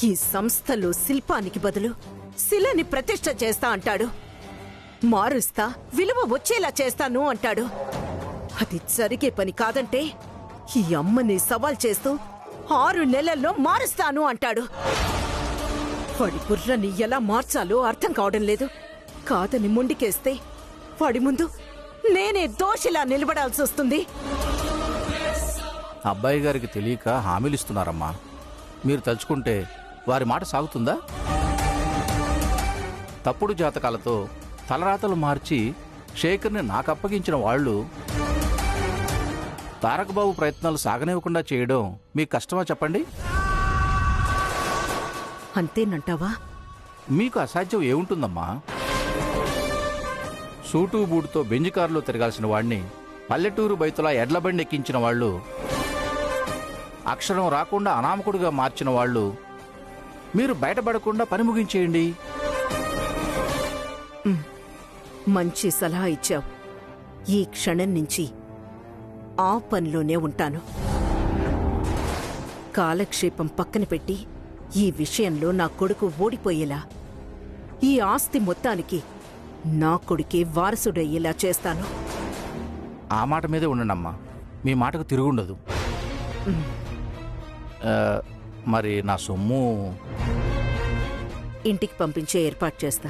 ఈ సంస్థలో శిల్పానికి బదులు శిలని ప్రతిష్ఠ చేస్తా అంటాడు. మారుస్తా, విలువ వచ్చేలా చేస్తాను అంటాడు. అది జరిగే పని కాదంటే ఈ అమ్మని సవాల్ చేస్తూ 6 నెలల్లో మారుస్తాను అంటాడు. వాడి బుర్రని ఎలా మార్చాలో అర్థం కావడం లేదు. కాదని ముండికేస్తే వాడి ముందు నేనే దోషిలా నిలబడాల్సి వస్తుంది. అబ్బాయి గారికి తెలియక హామీలిస్తున్నారమ్మా. మీరు తలుచుకుంటే వారి మాట సాగుతుందా? తప్పుడు జాతకాలతో తలరాతలు మార్చి శేఖర్ని నాకు అప్పగించిన వాళ్ళు తారకబాబు ప్రయత్నాలు సాగనివ్వకుండా చేయడం మీకు కష్టమా చెప్పండి? అంతేనంటావా? మీకు అసాధ్యం ఏముంటుందమ్మా? సూటు బూటుతో బెంజి కారులో తిరగాల్సిన వాడిని పల్లెటూరు బయతులా ఎడ్లబండి ఎక్కించిన వాళ్ళు, అక్షరం రాకుండా అనామకుడిగా మార్చిన వాళ్ళు, మీరు బయటపడకుండా పని ముగించేయండి. మంచి సలహా ఇచ్చావు. ఈ క్షణం నుంచి ఆ పనిలోనే ఉంటాను. కాలక్షేపం పక్కన పెట్టి ఈ విషయంలో నా కొడుకు ఓడిపోయేలా, ఈ ఆస్తి మొత్తానికి నా కొడుకే వారసుడయ్యేలా చేస్తాను. ఆ మాట మీదే ఉండండమ్మా. మీ మాటకు తిరుగుండదు. మరి నా సొమ్ము ఇంటికి పంపించే ఏర్పాటు చేస్తా.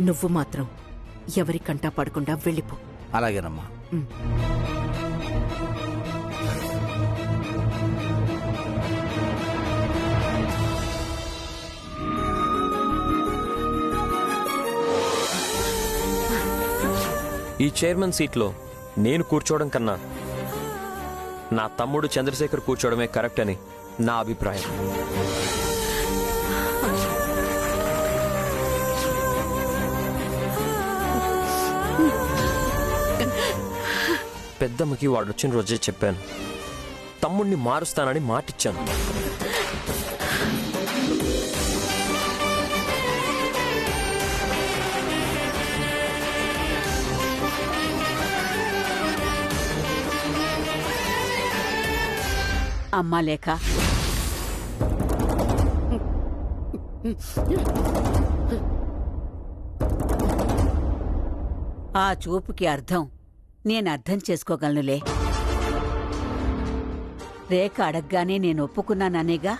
నువ్వు మాత్రం ఎవరికంటా పడకుండా వెళ్ళిపో. అలాగేనమ్మా. ఈ చైర్మన్ సీట్లో నేను కూర్చోవడం కన్నా నా తమ్ముడు చంద్రశేఖర్ కూర్చోవడమే కరెక్ట్ అని నా అభిప్రాయం. పెద్దమ్మకి వాడు వచ్చిన రోజే చెప్పాను, తమ్ముడిని మారుస్తానని మాటిచ్చాను. అమ్మా లేఖ, ఆ చూపుకి అర్థం నేను అర్థం చేసుకోగలనులే. రేఖ అడగ్గానే నేను ఒప్పుకున్నాననేగా.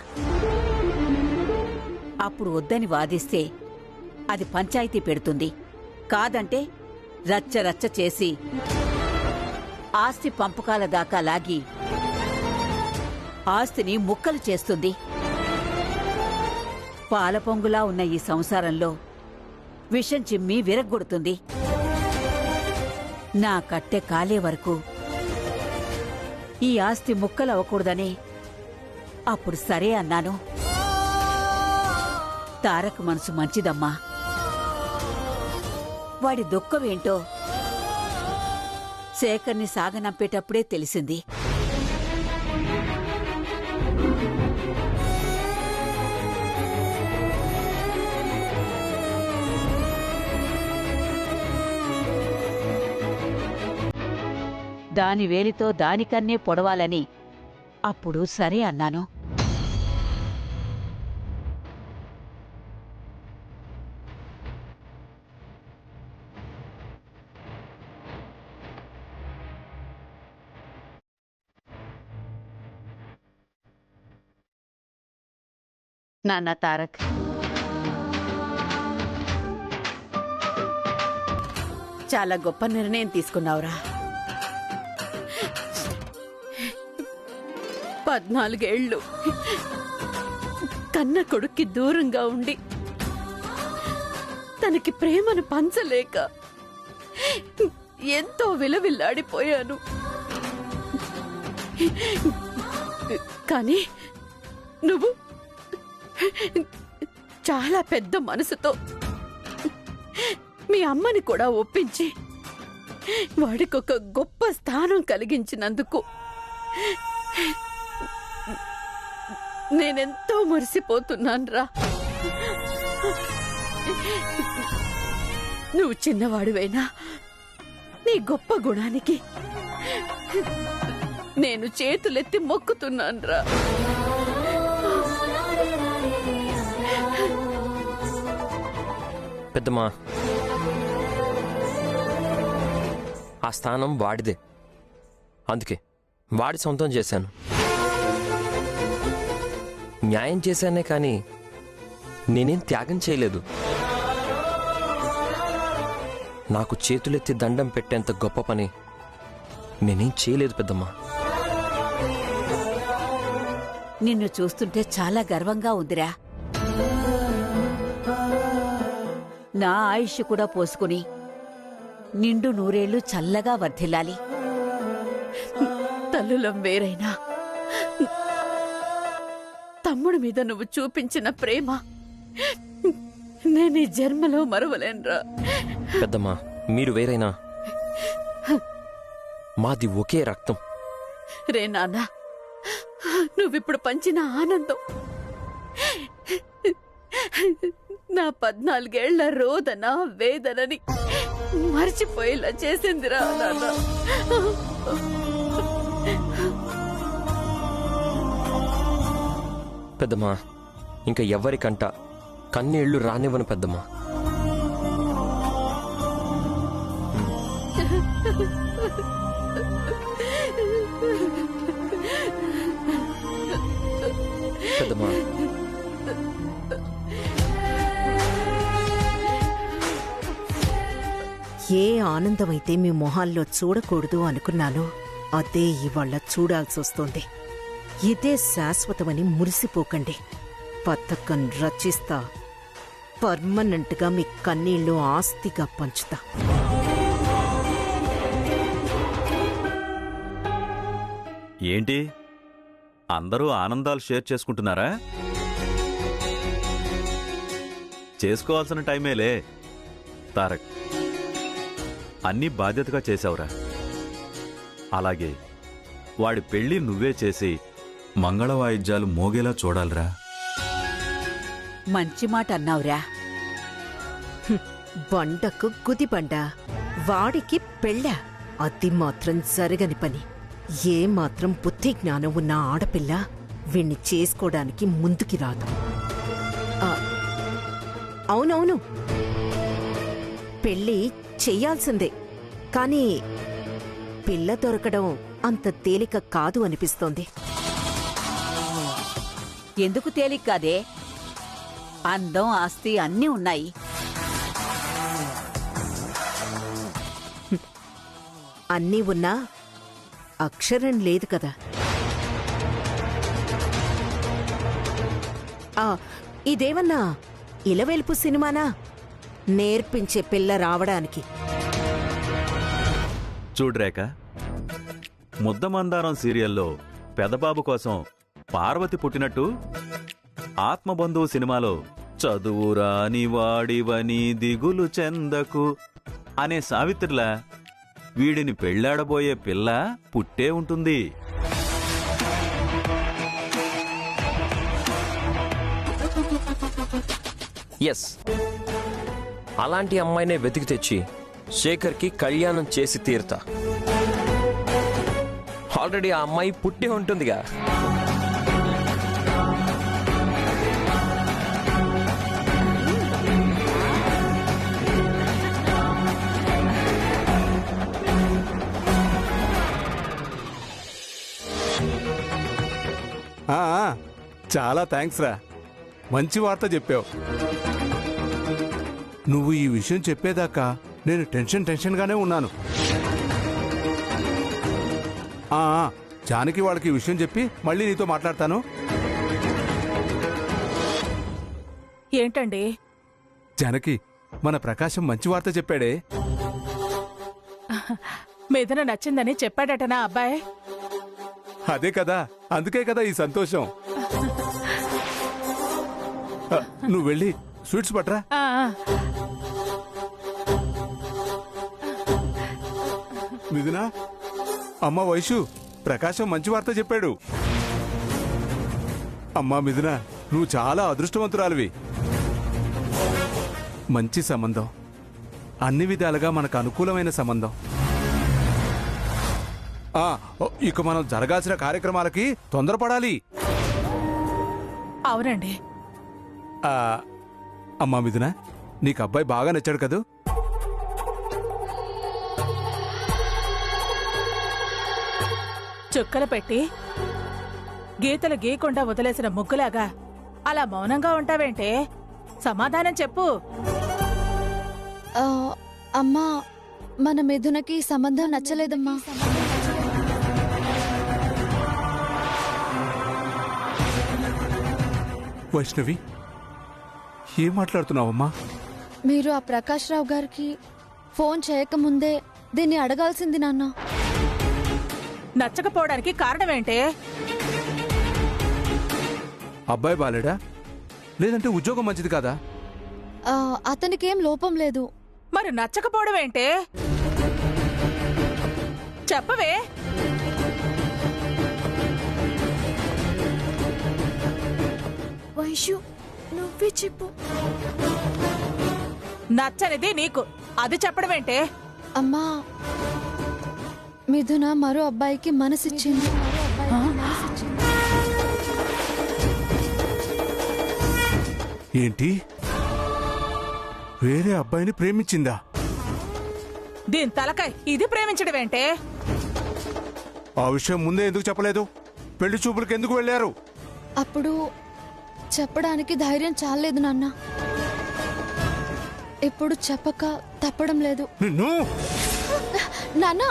అప్పుడు వద్దని వాదిస్తే అది పంచాయతీ పెడుతుంది. కాదంటే రచ్చ రచ్చ చేసి ఆస్తి పంపకాల దాకా లాగి ఆస్తిని ముక్కలు చేస్తుంది. పాలపొంగులా ఉన్న ఈ సంసారంలో విషం చిమ్మి విరగ్గొడుతుంది. నా కట్టె కాలే వరకు ఈ ఆస్తి ముక్కలవ్వకూడదని అప్పుడు సరే అన్నాను. తారక్ మనసు మంచిదమ్మా. వాడి దుఃఖమేంటో శేఖర్ని సాగనంపేటప్పుడే తెలిసింది. దాని వేలితో దానికన్నే పొడవాలని అప్పుడు సరే అన్నాను. నాన్న తారక్, చాలా గొప్ప నిర్ణయం తీసుకున్నావురా. 14 ఏళ్ళు కన్న కొడుక్కి దూరంగా ఉండి తనకి ప్రేమను పంచలేక ఎంతో విలవిల్లాడిపోయాను. కానీ నువ్వు చాలా పెద్ద మనసుతో మీ అమ్మని కూడా ఒప్పించి వాడికొక గొప్ప స్థానం కలిగించినందుకు నేనెంతో మురిసిపోతున్నాన్రా. నువ్వు చిన్నవాడివైనా నీ గొప్ప గుణానికి నేను చేతులెత్తి మొక్కుతున్నాన్రా. పెద్దమ్మా, ఆ స్థానం వాడిదే, అందుకే వాడి సొంతం చేశాను. న్యాయం చేశానే కానీ నేనేం త్యాగం చేయలేదు. నాకు చేతులెత్తి దండం పెట్టేంత గొప్ప పని నేనేం చేయలేదు పెద్దమ్మా. నిన్ను చూస్తుంటే చాలా గర్వంగా ఉందిరా. నా ఆయుష్ కూడా పోసుకుని నిండు నూరేళ్లు చల్లగా వర్ధిల్లాలి. తల్లులం వేరైనా తమ్ముడి మీద నువ్వు చూపించిన ప్రేమ నేను ఈ జన్మలో మరవలేనురా. పెద్దమ్మా, మీరు వేరైనా మాది ఒకే రక్తం. రే నాన్న, నువ్విప్పుడు పంచిన ఆనందం నా 14 ఏళ్ల రోదన వేదనని మర్చిపోయేలా చేసిందిరా నాన్న. పెద్దమ్మా, ఇంకా ఎవరికంట కన్నీళ్లు రానివ్వను పెద్దమ్మా. పెద్దమ్మా, ఏ ఆనందమైతే మీ మొహాల్లో చూడకూడదు అనుకున్నానో అదే ఇవాళ చూడాల్సొస్తోంది. ఇదే శాశ్వతమని మురిసిపోకండి. పథకం రచిస్తా, పర్మనెంట్గా మీ కన్నీళ్లు ఆస్తిగా పంచుతా. ఏంటి అందరూ ఆనందాలు షేర్ చేసుకుంటున్నారా? చేసుకోవాల్సిన టైమేలే. తారక్, అన్నీ బాధ్యతగా చేశావురా. అలాగే వాడి పెళ్లి నువ్వే చేసి మంగళవాయిద్యాలు మోగేలా చూడాలిరా. మంచి మాట అన్నావురా. బండకు గుదిబండ, వాడికి పెళ్ళ. అది మాత్రం జరగని పని. ఏ మాత్రం బుద్ధి జ్ఞానం ఉన్న ఆడపిల్ల వీణ్ణి చేసుకోవడానికి ముందుకి రాదు. అవునవును, పెళ్ళి చెయ్యాల్సిందే. కానీ పిల్ల దొరకడం అంత తేలిక కాదు అనిపిస్తోంది. ఎందుకు తేలిక కాదే? అందం, ఆస్తి అన్నీ ఉన్నాయి. అన్నీ ఉన్నా అక్షరం లేదు కదా. ఇదేమన్నా ఇలవెల్పు సినిమానా? నేర్పించే పిల్ల రావడానికి. చూడ్రేక, ముద్దమందారం సీరియల్లో పెదబాబు కోసం పార్వతి పుట్టినట్టు ఆత్మబంధువు సినిమాలో చదువురాని వాడివని దిగులు చెందకు అనే సావిత్రిలా వీడిని పెళ్లాడబోయే పిల్ల పుట్టే ఉంటుంది. ఎస్, అలాంటి అమ్మాయినే వెతికి తెచ్చి శేఖర్కి కళ్యాణం చేసి తీరుతా. ఆల్రెడీ ఆ అమ్మాయి పుట్టే ఉంటుందిగా. చాలా థ్యాంక్స్ రా, మంచి వార్త చెప్పావు. నువ్వు ఈ విషయం చెప్పేదాకా నేను టెన్షన్గానే ఉన్నాను. జానకి వాళ్ళకి ఈ విషయం చెప్పి మళ్ళీ నీతో మాట్లాడతాను. ఏంటండి? జానకి, మన ప్రకాశం మంచి వార్త చెప్పాడే. మీదన నచ్చిందని చెప్పాడటనా అబ్బాయి? అదే కదా, అందుకే కదా ఈ సంతోషం. నువ్వు వెళ్ళి స్వీట్స్ పట్రా. మిథునా, అమ్మ వైషు, ప్రకాశం మంచి వార్త చెప్పాడు. అమ్మా మిథునా, నువ్వు చాలా అదృష్టవంతురాలివి. మంచి సంబంధం, అన్ని విధాలుగా మనకు అనుకూలమైన సంబంధం. ఇక మనం జరగాల్సిన కార్యక్రమాలకి తొందరపడాలి. అవునండి. అమ్మా మిథునా, నీకు అబ్బాయి బాగా నచ్చాడు కదూ? చుక్కలు పెట్టి గీతలు గీకుండా వదిలేసిన ముగ్గులాగా అలా మౌనంగా ఉంటావేంటే? సమాధానం చెప్పు. అమ్మా, మన మిథునకి ఈ సంబంధం నచ్చలేదమ్మా. వైష్ణవి, ఏం మాట్లాడుతున్నావమ్మా? మీరు ఆ ప్రకాష్ రావు గారికి ఫోన్ చేయకముందే దీన్ని అడగాల్సింది నాన్న. నచ్చకపోవడానికి కారణమేంటే? అబ్బాయి బాలేడా, లేదంటే ఉద్యోగం మంచిది కాదా? అతనికేం లోపం లేదు. మరి నచ్చకపోవడం ఏంటే? చెప్పవే. వైషు, నువ్వే చెప్పు. నచ్చనిది నీకు, అది చెప్పడమేంటే? అమ్మా, మిథున మరో అబ్బాయికి మనసిచ్చింది. ఏంటి, వేరే అబ్బాయిని ప్రేమించిందా? దీని తలకాయ్ ఇది ప్రేమించడమేంటే? ఆ విషయం ముందే ఎందుకు చెప్పలేదు? పెళ్లి చూపులకు ఎందుకు వెళ్ళారు? అప్పుడు చెప్పడానికి ధైర్యం చాలేదు నాన్న. ఇప్పుడు చెప్పక తప్పడం లేదు. నిన్ను నాన్న,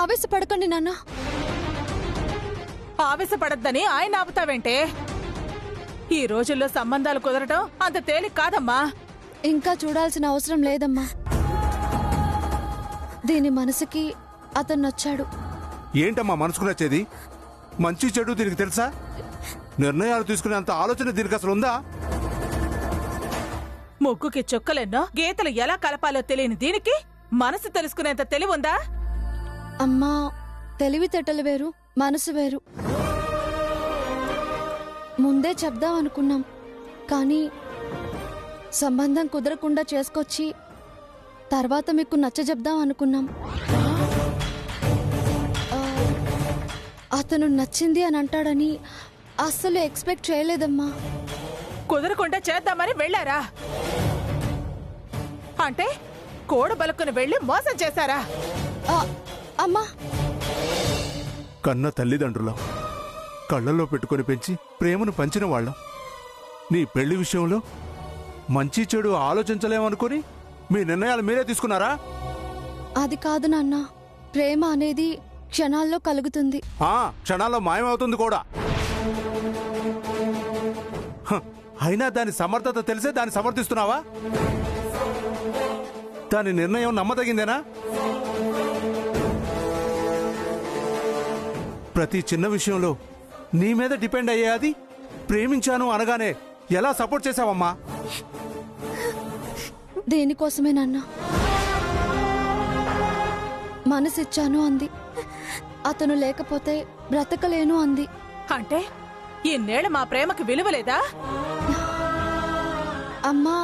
ఆవేశపడకండి నాన్న. ఆవేశపడద్దని ఆయన ఆపుతావేంటే? ఈ రోజుల్లో సంబంధాలు కుదరటం అంత తేలిక కాదమ్మా. ఇంకా చూడాల్సిన అవసరం లేదమ్మా. దీని మనసుకి అతను నచ్చాడు. ఏంటమ్మా మనసుకు నచ్చేది? మంచి చెడు దీనికి తెలుసా? నిర్ణయాలు తీసుకునే అంత ఆలోచన దీనికి అసలు ఉందా? ముగ్గుకి చుక్కలెన్నో, గీతలు ఎలా కలపాలో తెలియని దీనికి మనసు తెలుసుకునేంత తెలివుందా? అమ్మా, తెలివితేటలు వేరు, మనసు వేరు. ముందే చెప్దాం అనుకున్నాం, కానీ సంబంధం కుదరకుండా చేసుకొచ్చి తర్వాత మీకు నచ్చజెప్దాం అనుకున్నాం. అతను నచ్చింది అని అంటాడని అస్సలు ఎక్స్పెక్ట్ చేయలేదమ్మా. కుదరకుండా చేద్దామని వెళ్ళారా? అంటే కోడ బలుక్కుని వెళ్ళి మోసం చేశారా? అమ్మా, కన్న తల్లిదండ్రులం, కళ్ళల్లో పెట్టుకుని పెంచి ప్రేమను పంచిన వాళ్ళం. నీ పెళ్లి విషయంలో మంచి చెడు ఆలోచించలేమనుకుని మీ నిర్ణయాలు మీరే తీసుకున్నారా? అది కాదు నాన్న. ప్రేమ అనేది క్షణాల్లో కలుగుతుంది. క్షణాల్లో మాయమవుతుంది కూడా. అయినా దాని సమర్థత తెలిసే దాన్ని సమర్థిస్తున్నావా? దాని నిర్ణయం నమ్మదగిందేనా? ప్రతి చిన్న విషయంలో నీ మీద డిపెండ్ అయ్యేది ప్రేమించాను అనగానే ఎలా సపోర్ట్ చేశావమ్మా? దేనికోసమే నాన్న. మనసిచ్చాను అంది. అతను లేకపోతే బ్రతకలేను అంది. అంటే ఇన్నేళ్ల మా ప్రేమకి విలువలేదా? అమ్మా,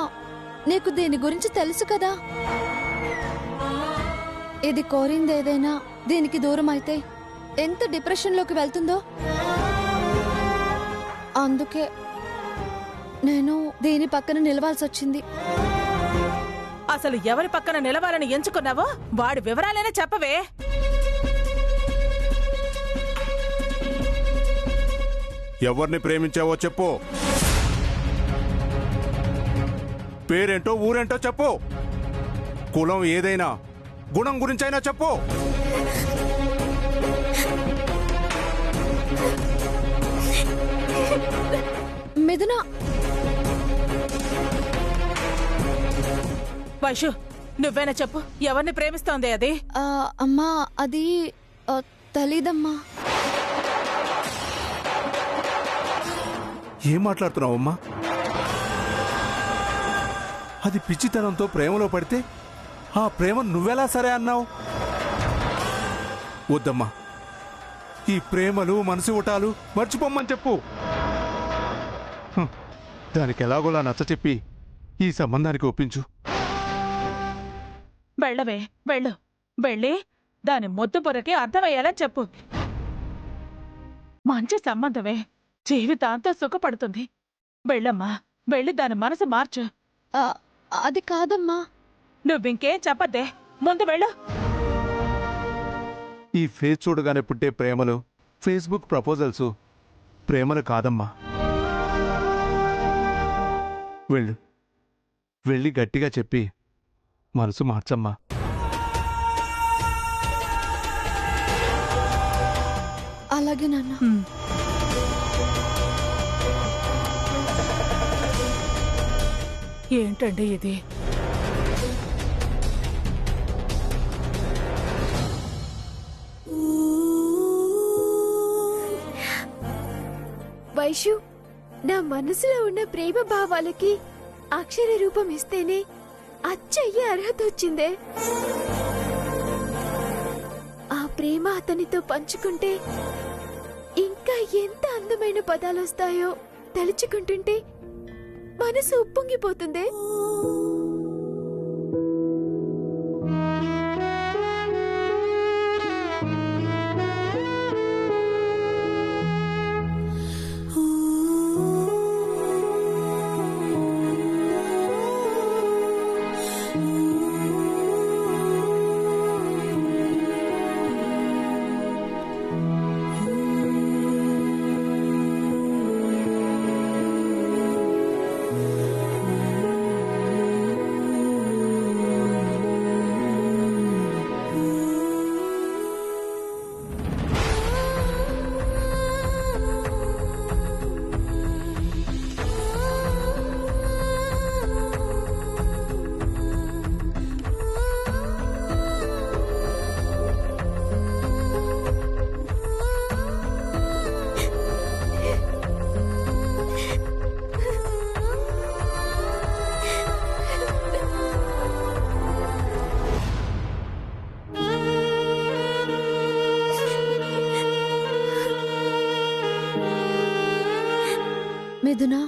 నీకు దీని గురించి తెలుసు కదా. ఇది కోరిందేదైనా దీనికి దూరం అయితే ఎంత డిప్రెషన్లోకి వెళ్తుందో. అందుకే నేను దీని పక్కన నిలవాల్సి వచ్చింది. అసలు ఎవరి పక్కన నిలవాలని ఎంచుకున్నావో వాడి వివరాలైనా చెప్పవే. ఎవరిని ప్రేమించావో చెప్పు. పేరేంటో ఊరేంటో చెప్పు. కులం ఏదైనా, గుణం గురించైనా చెప్పు. మిథున, వైషు, నువ్వేనా చెప్పు, ఎవరిని ప్రేమిస్తోంది అది? అమ్మా, అది తెలీదమ్మా. ఏం మాట్లాడుతున్నావమ్మా? అది పిచ్చితనంతో ప్రేమలో పడితే ఆ ప్రేమ నువ్వెలా సరే అన్నావు? వద్దమ్మా, ఈ ప్రేమలు మనసు ఊటాలు మర్చిపోమ్మని చెప్పు. దానికి ఎలాగోలా నచ్చ చెప్పి ఈ సంబంధానికి ఒప్పించు. వెళ్ళవే, వెళ్ళు. వెళ్ళి దాని మొద్దు పొరకి అర్థమయ్యేలా చెప్పు. మంచి సంబంధమే, జీవితాంతం సుఖపడుతుంది. వెళ్ళమ్మా, వెళ్ళి దాని మనసు మార్చు. అది కాదమ్మా. నువ్వింకేం చెప్పద్దే, ముందు వెళ్ళు. ఈ ఫేస్ చూడగానే పుట్టే ప్రేమలు, ఫేస్బుక్ ప్రపోజల్స్ ప్రేమలు కాదమ్మా. వెళ్ళు, వెళ్ళి గట్టిగా చెప్పి మనసు మార్చమ్మా. అలాగే నాన్న. ఏంటండి ఇది? వైషు, నా మనసులో ఉన్న ప్రేమ భావాలకి అక్షర రూపం ఇస్తేనే అచ్చయ్యే అర్హత వచ్చిందే. ఆ ప్రేమ అతనితో పంచుకుంటే ఇంకా ఎంత అందమైన పదాలు వస్తాయో తలుచుకుంటుంటే మనసు ఉప్పొంగిపోతుందే. మిథునా,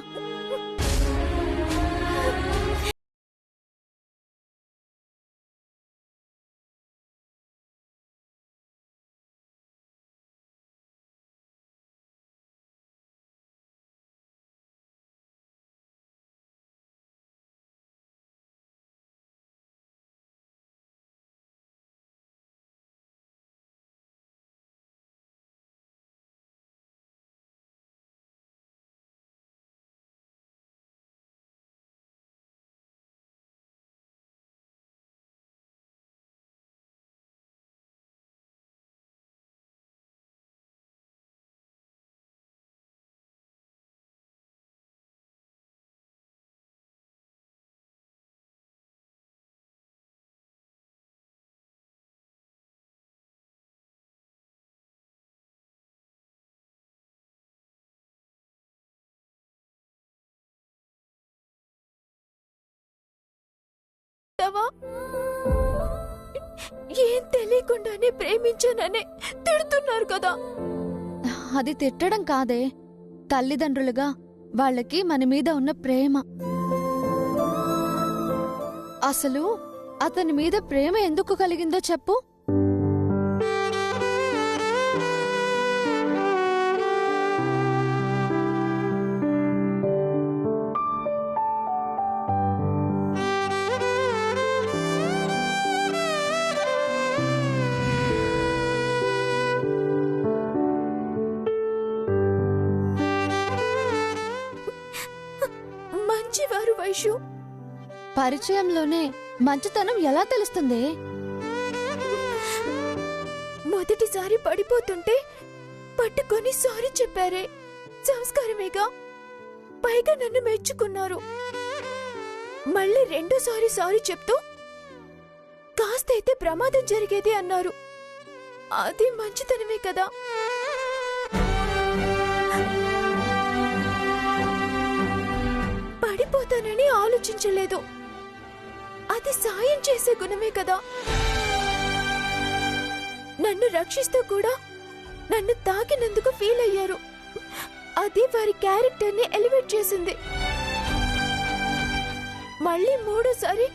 ఏం తెలియకుండానే ప్రేమించాననే తిడుతున్నారు కదా. అది తిట్టడం కాదే, తల్లిదండ్రులుగా వాళ్ళకి మన మీద ఉన్న ప్రేమ. అసలు అతని మీద ప్రేమ ఎందుకు కలిగిందో చెప్పు. మంచివారు వైషు. పరిచయంలోనే మంచితనం ఎలా తెలుస్తుంది? మొదటిసారి పడిపోతుంటే పట్టుకొని సారీ చెప్పారే, సంస్కారమేగా. పైగా నన్ను మెచ్చుకున్నారు. మళ్ళీ రెండోసారి సారీ చెప్తూ కాస్తైతే ప్రమాదం జరిగేది అన్నారు. అది మంచితనమే కదా. పడిపోతానని ఆలోచించలేదు. అది సాయం చేసే గుణమే కదా. నన్ను రక్షిస్తూ కూడా నన్ను తాకినందుకు ఫీల్ అయ్యారు. అది వారి క్యారెక్టర్ని ఎలివేట్ చేసింది. మళ్ళీ మూడోసారి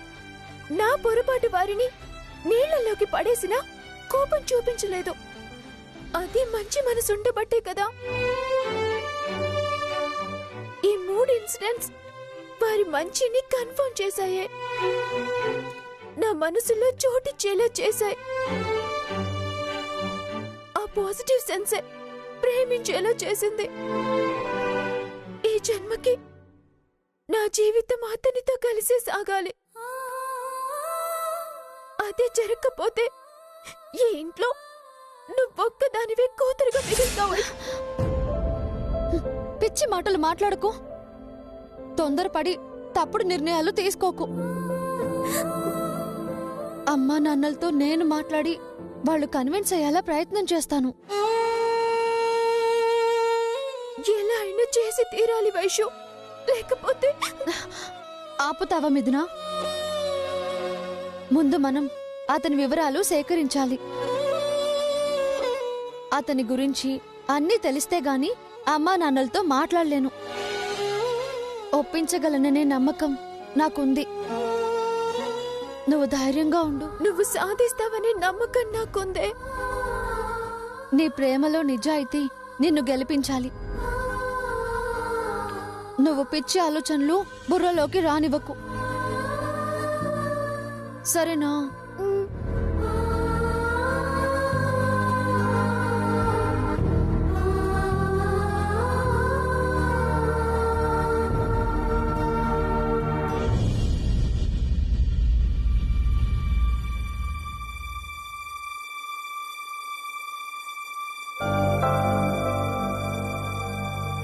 నా పొరపాటు వారిని నీళ్లలోకి పడేసినా కోపం చూపించలేదు. అది మంచి మనసుండబట్టే కదా. ఈ 3 ఇన్సిడెంట్స్ వారి మంచిని కన్ఫర్మ్ చేశాయే, నా మనసులో చోటిచ్చేలా చేశాయి. ఆ పాజిటివ్ సెన్సే ప్రేమించేలా చేసింది. ఈ జన్మకి నా జీవితం అతనితో కలిసి సాగాలి. అదే జరగకపోతే ఈ ఇంట్లో నువ్వొక్కదానివే కూతురుగా మిగులుతావు. పిచ్చి మాటలు మాట్లాడుకో, తొందరపడి తప్పుడు నిర్ణయాలు తీసుకోకు. అమ్మా నాన్నలతో నేను మాట్లాడి వాళ్ళు కన్విన్స్ అయ్యేలా ప్రయత్నం చేస్తాను. ఎలా అయినా చేసి తీరాలి వైషు, లేకపోతే ఆపుతావా మిథునా? ముందు మనం అతని వివరాలు సేకరించాలి. అతని గురించి అన్నీ తెలిస్తే గాని అమ్మా నాన్నలతో మాట్లాడలేను. ఒప్పించగలననే నమ్మకం నాకుంది. నువ్వు ధైర్యంగా ఉండు. నువ్వు సాధిస్తావనే నమ్మకం నాకుందే. నీ ప్రేమలో నిజాయితీ నిన్ను గెలిపించాలి. నువ్వు పిచ్చి ఆలోచనలు బుర్రలోకి రానివ్వకు, సరేనా?